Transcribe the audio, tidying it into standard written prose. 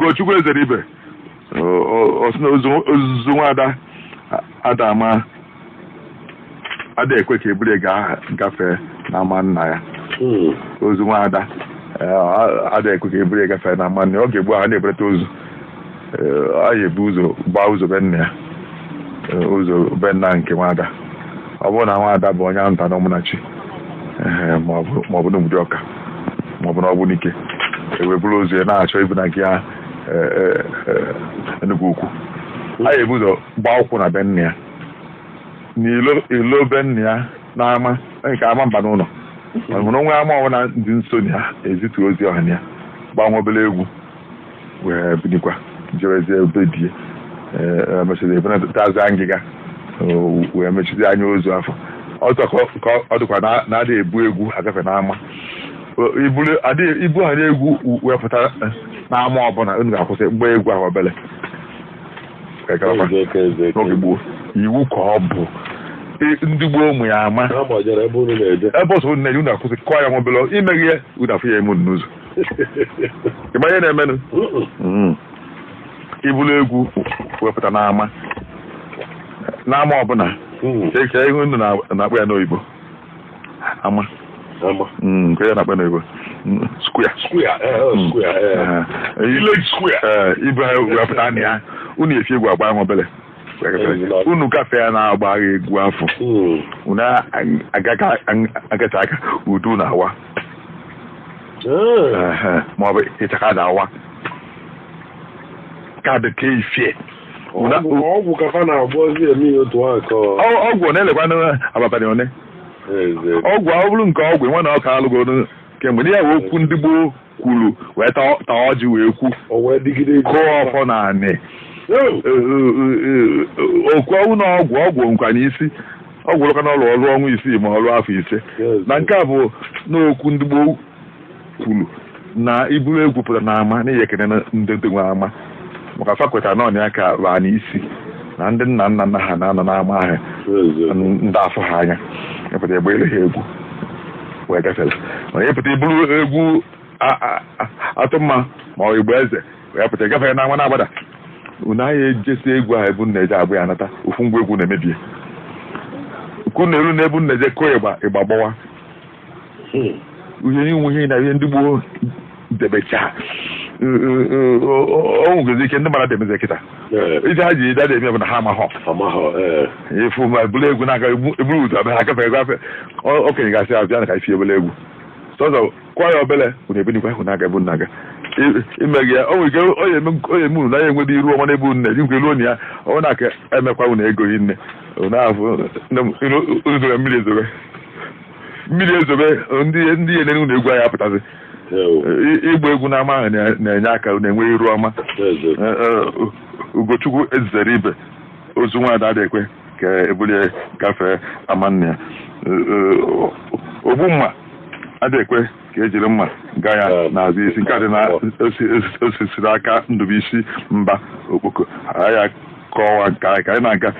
Ugochukwu ezere ibe o si na ozuzu nwada Adama ada ekwe ka ebule gafee n'ama nna ya ozu nwada ada ekwe ka ebule gafee n'ama nna ya ọ ga-egbu ha na-ebereta ozu a ga-ebu ụzọ gbaa ụzọ be nna ya ụzọ be nna nke nwada ọ bụrụ na nwada bụ onye nta na ọmụnachi maọbụ n'obodo ọka maọbụ n'ọgbụ n'ike eweburu ozu ya na-achọ ibu na nke ya Enugu Ukwu a ga-ebu ụzọ gbaa ụkwụ na be nna ya n'ilo be nna ya n'ama nke ama mba n'ụlọ hụrụ onwe ama ọbụla ndị nso na ya ezitu ozi ọha na ya gbanwe obere egwu wee binikwa jerezie ebe die mechiri ebe tazi ngịga wee mechizi anya ozu afọ ọzọ ka ọ dịkwa na-adị ebu egwu agafe n'ama ibu ha na-egwu wee pụta n'ama ọbụla unu ga-akwụsị mgbe egwu ahụ obere n'oge gboo iwu ka ọ bụ ndị gboo ụmụ ya ama ebe ọsọ nne unu akwụsị kọọ ya nwobele imeghị ya unu afụ ya emu n'ụzọ ịgba ihe na-emenụ ibulu egwu wepụta n'ama ọbụla eke ihe unu na-akpọ ya n'oyibo ama nke ya na-akpọ n'oyibo ibu ha wepụta anya ya unu efi egwu agba nwobele unu gafee ya na-agbagha egwu afọ unu agacha aka udu na awa maọbụ ịchaka na awa kaadị ka ifie ọgwụ kafa na-agbọzi eme otu aka ọgwụ na-elekwa abalị one ọgwụ ọ bụrụ nke ọgwụ nwe na ọka alụgoro kemgbe ndị ya wee okwu ndị gboo kwuru wee taa ọjị wee kwu kụọ ọfọ na anị okwu ọnwụ na ọgwụ nkwa n'isi ọgwụ lụka n'ọlụ ọrụ ọnwa isii ma ọrụ afọ ise na nke a bụ n'okwu ndị gboo kwuru na iburu egwu pụtara n'ama n'ihi ekene ndị nwe ama maka fakweta nọ ya ka baa n'isi na ndị nna nna ha na-anọ n'ama ahụ ndị afọ ha anya epụta egbe ele ha egwu wee gafere mana ịpụta iburu egwu atụmma ma ọ igbo eze wee pụta gafere n'ama na-agbada unu ahịa ejesi egwu ahụ ebu nna eje abụ ya anata ofu ngwa egwu na-emebie ukwu na-eru na ebu nna eje kụọ ịgba gbawa uhie inwe ihe na ihe ndị gboo debecha ọnwụgozi ike ndị mara demeze kịta iji ha ji dada eme bụ na ha amaghọ efu ma bụrụ egwu na-aga eburu ụzọ abịa ha gafe gafe okenye gasị abịa na ka isi ebele egwu sọzọ kwa ya obele bụ na ebenikwa ahụ na-aga ebu nna-aga imeghị ya onwe ike onye eme unu na ya enwede iru ọma na-ebu nne ji nkwe ruo na ya ọ na-aka emekwa unu egoghị nne ụzọ mmiri ezobe ndị ya nene unu egwu anyị apụtazi ịgba egwu n'ama ahụ na-enye aka na-enwe iru ọma Ugochukwu ezere ibe ozu nwada adịkwe ka ebulie gafee ama nna ya ogbu mma adịkwe ka ejiri mma gaa ya n'azụ isi nke a dị na osisiri aka Ndubuisi Mba Okpoko ya kọwa nke anyị ka anyị na-aga